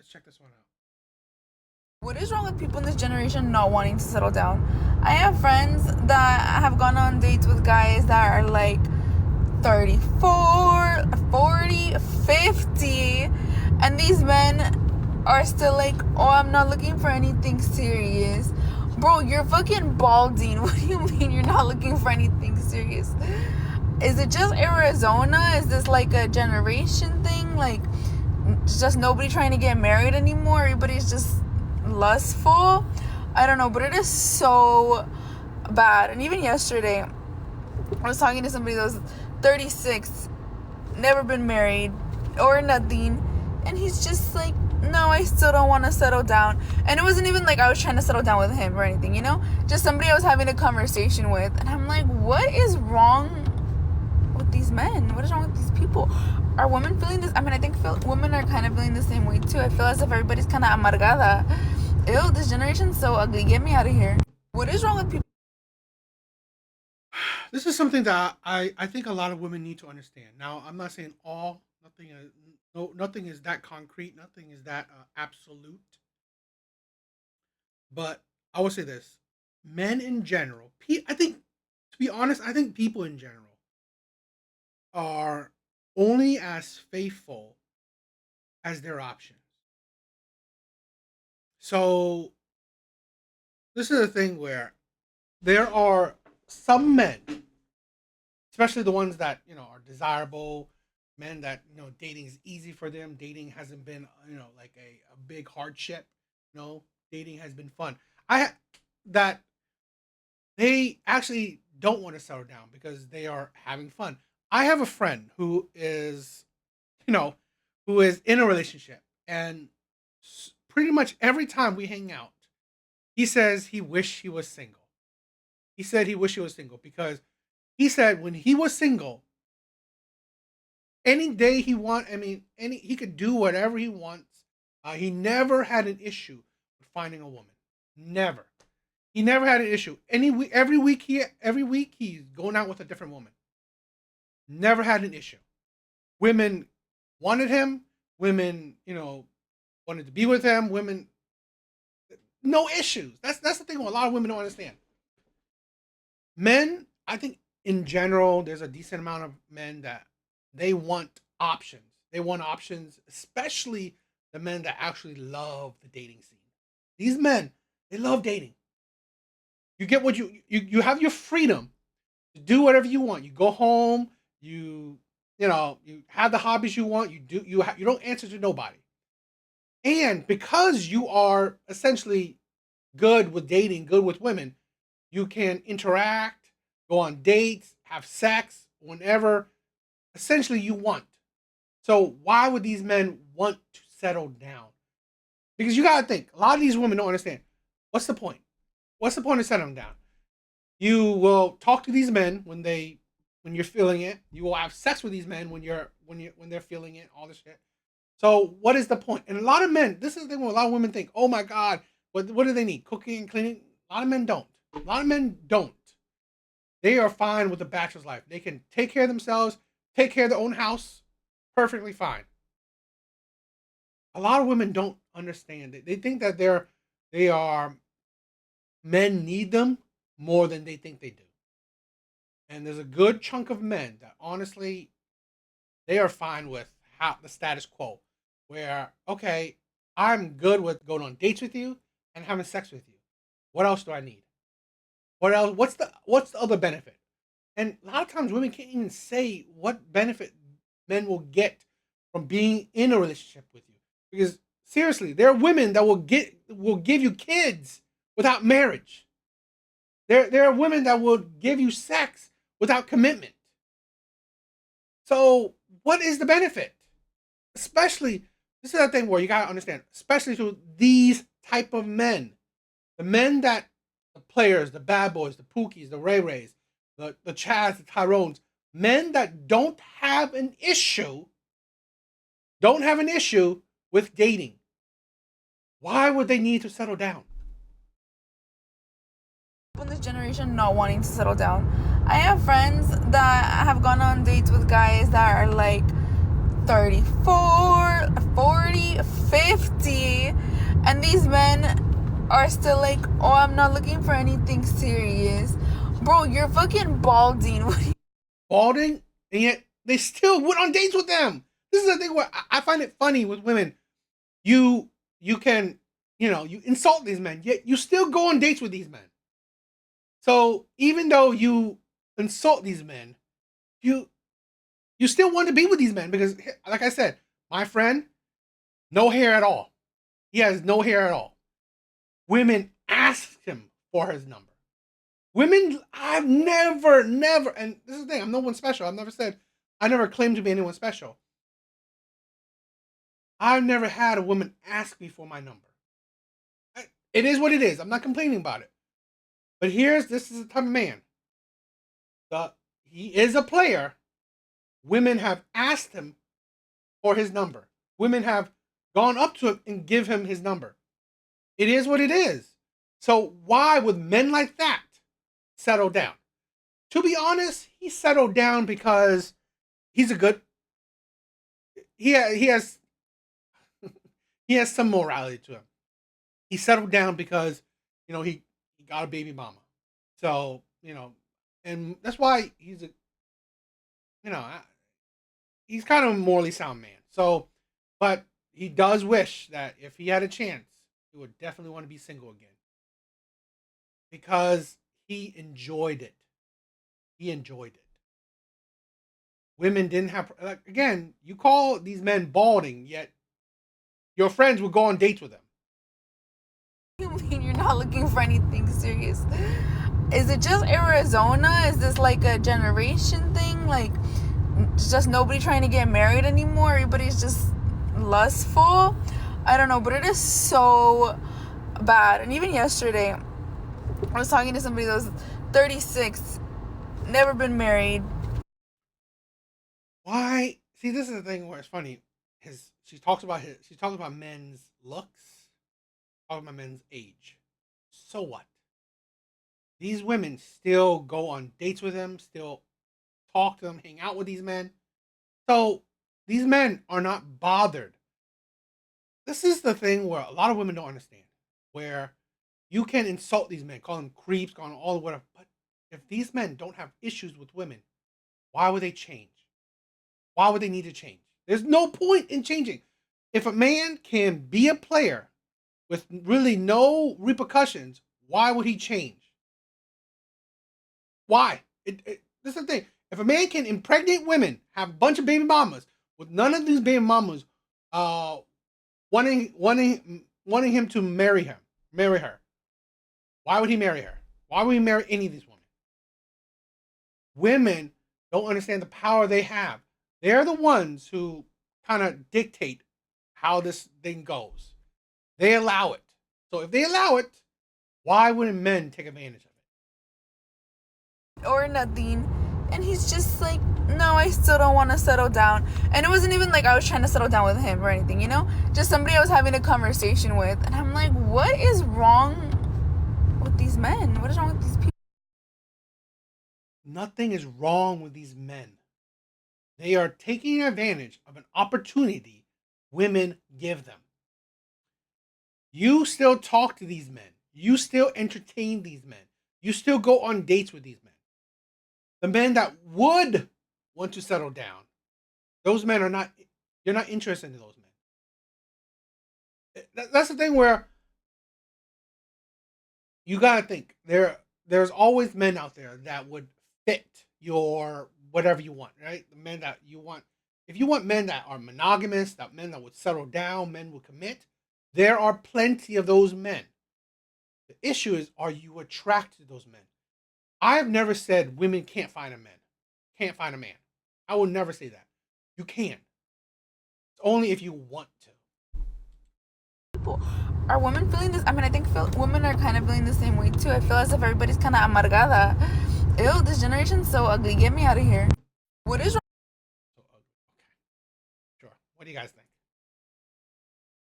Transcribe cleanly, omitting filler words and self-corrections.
Let's check this one out. What is wrong with people in this generation not wanting to settle down? I have friends that have gone on dates with guys that are like 34, 40, 50, and these men are still like, oh, I'm not looking for anything serious. Bro, you're fucking balding. What do you mean you're not looking for anything serious? Is it just Arizona? Is this like a generation thing? Like, it's just nobody trying to get married anymore? Everybody's just lustful? I don't know, but it is so bad. And even yesterday, I was talking to somebody that was 36, never been married or nothing, and he's just like, no, I still don't want to settle down. And it wasn't even like I was trying to settle down with him or anything, you know, just somebody I was having a conversation with. And I'm like, what is wrong with these men? What is wrong with these people? Are women feeling this? I mean, I think women are kind of feeling the same way too. I feel as if everybody's kind of amargada. Ew, this generation's so ugly. Get me out of here. What is wrong with people? This is something that I think a lot of women need to understand. Now, I'm not saying nothing is that concrete, nothing is that absolute. But I will say this: men in general, I think, to be honest, I think people in general are only as faithful as their options. So this is a thing where there are some men, especially the ones that are desirable, men that dating is easy for them. Dating hasn't been like a big hardship. Dating has been fun. That they actually don't want to settle down because they are having fun. I have a friend who is, who is in a relationship, and pretty much every time we hang out, he says he wished he was single. He said he wished he was single because he said when he was single, any day he could do whatever he wants. He never had an issue with finding a woman. Never. He never had an issue. Every week he's going out with a different woman. Never had an issue. Women wanted him. Women, wanted to be with him. Women, no issues. That's the thing. A lot of women don't understand. Men, I think in general, there's a decent amount of men that they want options. They want options, especially the men that actually love the dating scene. These men, they love dating. You get what you have your freedom to do whatever you want. You go home, you have the hobbies you want. You don't answer to nobody. And because you are essentially good with dating, good with women, you can interact, go on dates, have sex whenever essentially you want. So why would these men want to settle down? Because you got to think, a lot of these women don't understand. What's the point? What's the point of settling down? You will talk to these men when you're feeling it. You will have sex with these men when they're feeling it, all this shit. So what is the point? And a lot of men, this is the thing where a lot of women think, oh my God, what do they need? Cooking and cleaning? A lot of men don't. A lot of men don't. They are fine with the bachelor's life. They can take care of themselves, take care of their own house, perfectly fine. A lot of women don't understand it. They think that men need them more than they think they do. And there's a good chunk of men that honestly, they are fine with the status quo. Where, okay, I'm good with going on dates with you and having sex with you. What else do I need? What else? What's the other benefit? And a lot of times women can't even say what benefit men will get from being in a relationship with you. Because seriously, there are women that will give you kids without marriage. There are women that will give you sex without commitment. So what is the benefit? Especially, this is a thing where you gotta understand, especially to these type of men. The men that, the players, the bad boys, the Pookies, the Ray Rays, the Chads, the Tyrones, men that don't have an issue with dating. Why would they need to settle down? In this generation not wanting to settle down. I have friends that have gone on dates with guys that are like 34, 40, 50, And these men are still like, oh, I'm not looking for anything serious. Bro, you're fucking balding. Balding, and yet they still went on dates with them. This is the thing where I find it funny with women. You can, you insult these men, yet you still go on dates with these men. So even though you insult these men, you still want to be with these men because, like I said, my friend, no hair at all. He has no hair at all. Women asked him for his number. Women, I've never, and this is the thing, I'm no one special. I never claimed to be anyone special. I've never had a woman ask me for my number. It is what it is. I'm not complaining about it. But this is the type of man. He is a player. Women have asked him for his number. Women have gone up to him and give him his number. It is what it is. So why would men like that settle down? To be honest, he settled down because he's he has he has some morality to him. He settled down because he got a baby mama. So, and that's why he's he's kind of a morally sound man. So, but he does wish that if he had a chance, he would definitely want to be single again. Because he enjoyed it. He enjoyed it. Women didn't have, again, you call these men balding, yet your friends would go on dates with them. You mean you're not looking for anything serious? Is it just Arizona? Is this like a generation thing? Like, it's just nobody trying to get married anymore? Everybody's just lustful? I don't know, but it is so bad. And even yesterday, I was talking to somebody that was 36, never been married. Why? See, this is the thing where it's funny. She talks about men's looks, talking about men's age. So what? These women still go on dates with him, still talk to them, hang out with these men. So these men are not bothered. This is the thing where a lot of women don't understand. Where you can insult these men, call them creeps, call them all the whatever. But if these men don't have issues with women, why would they change? Why would they need to change? There's no point in changing. If a man can be a player with really no repercussions, why would he change? Why? This is the thing. If a man can impregnate women, have a bunch of baby mamas, with none of these baby mamas wanting him to marry her, why would he marry her? Why would he marry any of these women? Women don't understand the power they have. They're the ones who kind of dictate how this thing goes. They allow it. So if they allow it, why wouldn't men take advantage of it? Or nothing. And he's just like, no, I still don't want to settle down. And it wasn't even like I was trying to settle down with him or anything, Just somebody I was having a conversation with. And I'm like, what is wrong with these men? What is wrong with these people? Nothing is wrong with these men. They are taking advantage of an opportunity women give them. You still talk to these men. You still entertain these men. You still go on dates with these men. The men that would want to settle down, those men you're not interested in those men. That's the thing where you got to think. There's always men out there that would fit your whatever you want, right? The men that you want. If you want men that are monogamous, that men that would settle down, men would commit, there are plenty of those men. The issue is, are you attracted to those men? I have never said women can't find a man. I will never say that. You can. It's only if you want to. Are women feeling this? I mean, I think women are kind of feeling the same way too. I feel as if everybody's kind of amargada. Ew, this generation's so ugly. Get me out of here. What is wrong? So ugly. Okay. Sure. What do you guys think?